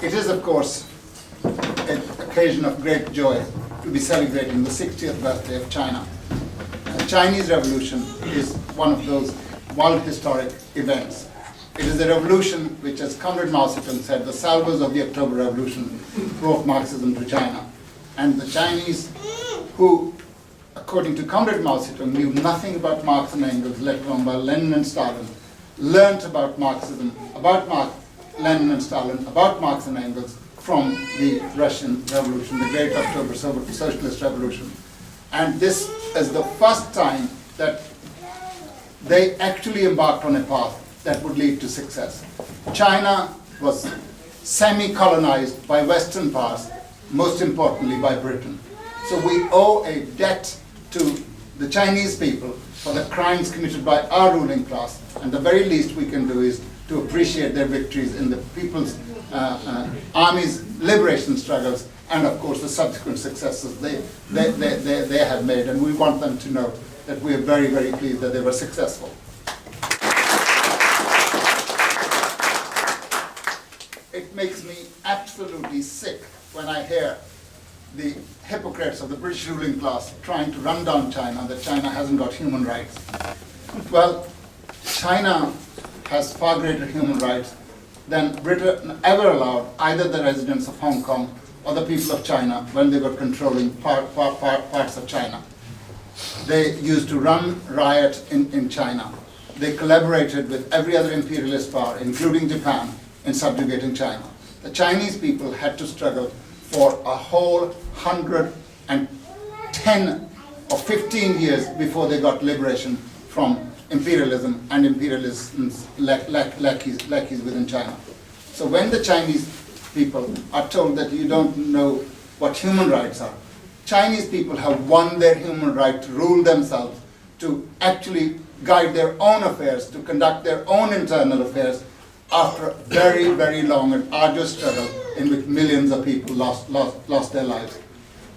It is, of course, an occasion of great joy to be celebrating the 60th birthday of China. The Chinese Revolution is one of those world historic events. It is a revolution which, as Comrade Mao Zedong said, the salvos of the October Revolution brought Marxism to China. And the Chinese, who, according to Comrade Mao Zedong, knew nothing about Marx and Engels, let alone about Lenin and Stalin, learnt about Marxism, about Lenin and Stalin, about Marx and Engels from the Russian Revolution, the Great October Socialist Revolution. And this is the first time that they actually embarked on a path that would lead to success. China was semi-colonized by Western powers, most importantly by Britain. So we owe a debt to the Chinese people for the crimes committed by our ruling class, and the very least we can do is to appreciate their victories in the people's army's liberation struggles, and of course the subsequent successes they have made, and we want them to know that we are very, very pleased that they were successful. It makes me absolutely sick when I hear the hypocrites of the British ruling class trying to run down China, that China hasn't got human rights. Well, China has far greater human rights than Britain ever allowed either the residents of Hong Kong or the people of China when they were controlling parts of China. They used to run riot in China. They collaborated with every other imperialist power, including Japan, in subjugating China. The Chinese people had to struggle for a whole 110 or 15 years before they got liberation from imperialism and imperialism's lackeys within China. So when the Chinese people are told that you don't know what human rights are, Chinese people have won their human right to rule themselves, to actually guide their own affairs, to conduct their own internal affairs, after a very, very long and arduous struggle in which millions of people lost their lives.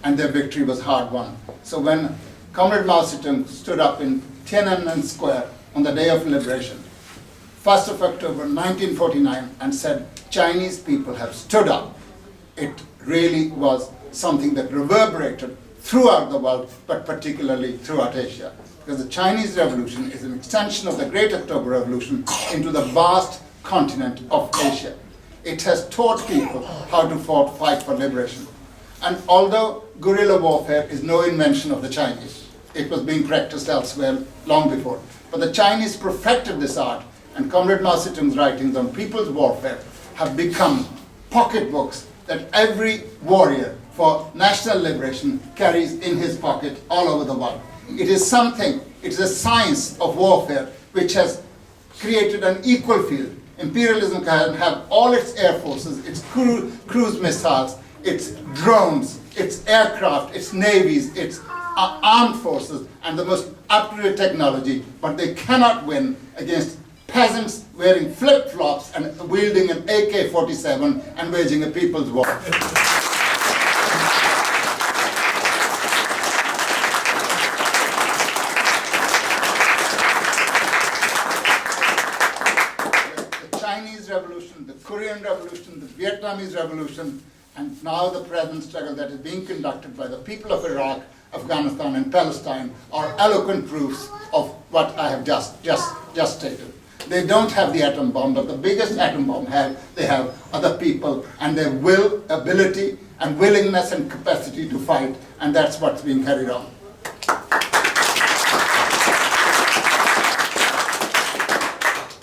And their victory was hard won. So when Comrade Mao Zedong stood up in Tiananmen Square on the day of liberation, 1st of October 1949, and said, Chinese people have stood up, it really was something that reverberated throughout the world, but particularly throughout Asia. Because the Chinese Revolution is an extension of the Great October Revolution into the vast continent of Asia. It has taught people how to fight for liberation. And although guerrilla warfare is no invention of the Chinese, it was being practiced elsewhere long before. But the Chinese perfected this art, and Comrade Mao Zedong's writings on people's warfare have become pocketbooks that every warrior for national liberation carries in his pocket all over the world. It is something, it is a science of warfare which has created an equal field. Imperialism can have all its air forces, its cruise missiles, its drones, its aircraft, its navies, its armed forces, and the most up-to-date technology, but they cannot win against peasants wearing flip-flops and wielding an AK-47 and waging a people's war. Revolution, the Korean Revolution, the Vietnamese Revolution, and now the present struggle that is being conducted by the people of Iraq, Afghanistan, and Palestine are eloquent proofs of what I have just stated. They don't have the atom bomb, but the biggest atom bomb they have are the people and their will, ability, and willingness and capacity to fight, and that's what's being carried on.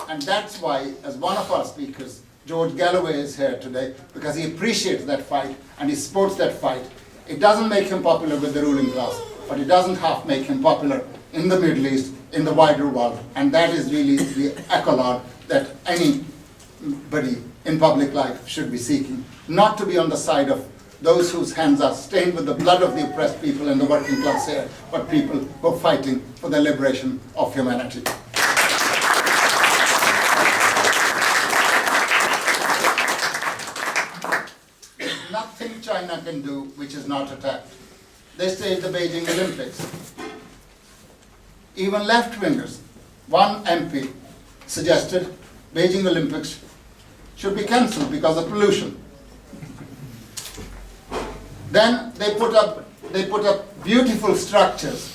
And that's why, as one of our speakers, George Galloway, is here today, because he appreciates that fight and he supports that fight. It doesn't make him popular with the ruling class, but it doesn't half make him popular in the Middle East, in the wider world. And that is really the accolade that anybody in public life should be seeking. Not to be on the side of those whose hands are stained with the blood of the oppressed people and the working class here, but people who are fighting for the liberation of humanity. Nothing China can do which is not attacked. They staged the Beijing Olympics. Even left-wingers, one MP suggested Beijing Olympics should be cancelled because of pollution. Then they put up beautiful structures,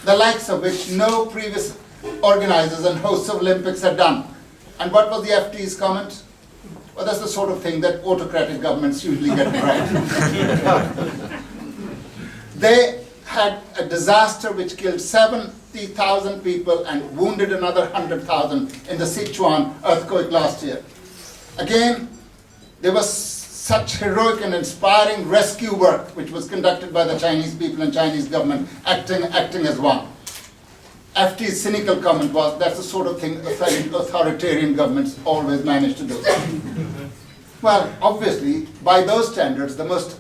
the likes of which no previous organizers and hosts of Olympics had done. And what was the FT's comment? Well, that's the sort of thing that autocratic governments usually get right. They had a disaster which killed 70,000 people and wounded another 100,000 in the Sichuan earthquake last year. Again, there was such heroic and inspiring rescue work which was conducted by the Chinese people and Chinese government acting as one. FT's cynical comment was, that's the sort of thing authoritarian governments always manage to do. Well, obviously, by those standards, the most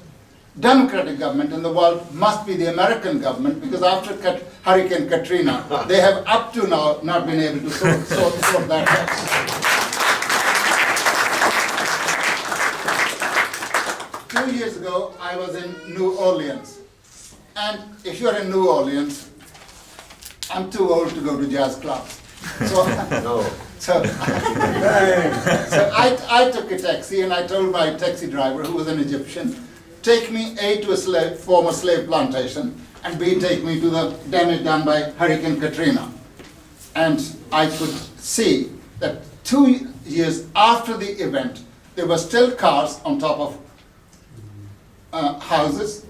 democratic government in the world must be the American government, because after Hurricane Katrina, they have up to now not been able to sort that out. 2 years ago, I was in New Orleans. And if you're in New Orleans, I'm too old to go to jazz clubs. So, so I took a taxi and I told my taxi driver, who was an Egyptian, take me A, to a former slave plantation, and B, take me to the damage done by Hurricane Katrina. And I could see that 2 years after the event, there were still cars on top of houses.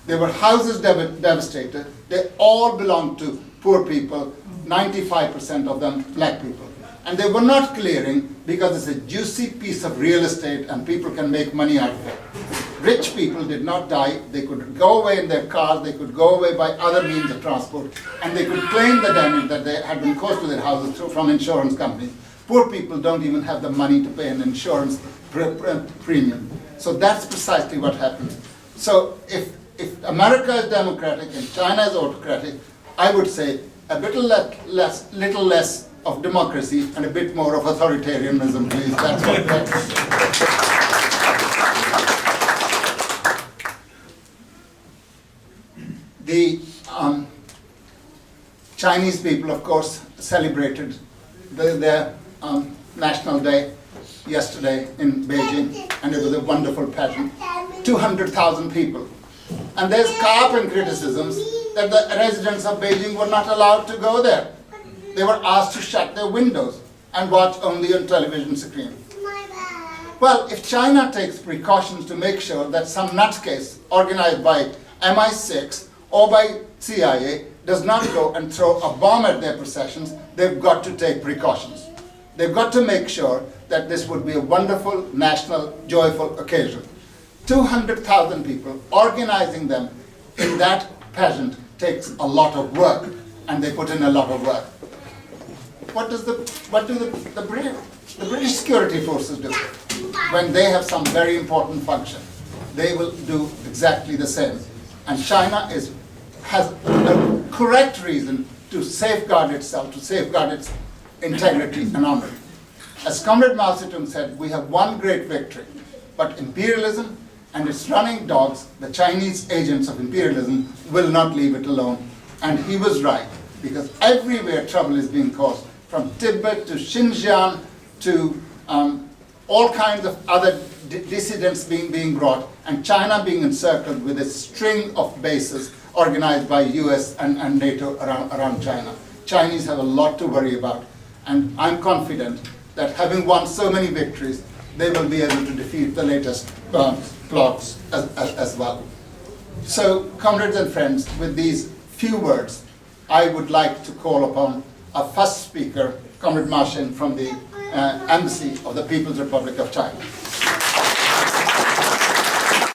There were houses devastated. They all belonged to poor people, 95% of them black people. And they were not clearing because it's a juicy piece of real estate and people can make money out of it. Rich people did not die. They could go away in their cars, they could go away by other means of transport, and they could claim the damage that they had been caused to their houses from insurance companies. Poor people don't even have the money to pay an insurance premium. So that's precisely what happened. So if America is democratic and China is autocratic, I would say a little less of democracy and a bit more of authoritarianism, please. That's what that is. The Chinese people, of course, celebrated their National Day yesterday in Beijing, and it was a wonderful pageant. 200,000 people. And there's carping criticisms that the residents of Beijing were not allowed to go there. They were asked to shut their windows and watch only on television screen. Well, if China takes precautions to make sure that some nutcase organized by MI6 or by CIA does not go and throw a bomb at their processions, they've got to take precautions. They've got to make sure that this would be a wonderful, national, joyful occasion. 200,000 people, organizing them in that pageant takes a lot of work, and they put in a lot of work. What do the British security forces do? When they have some very important function, they will do exactly the same. And China has a correct reason to safeguard itself, to safeguard its integrity and honor. As Comrade Mao Zedong said, we have one great victory, but imperialism and its running dogs, the Chinese agents of imperialism, will not leave it alone. And he was right, because everywhere trouble is being caused, from Tibet to Xinjiang to all kinds of other dissidents being brought, and China being encircled with a string of bases organized by US and NATO around China. Chinese have a lot to worry about, and I'm confident that having won so many victories, they will be able to defeat the latest plots as well. So, comrades and friends, with these few words, I would like to call upon our first speaker, Comrade Ma Xin from the Embassy of the People's Republic of China.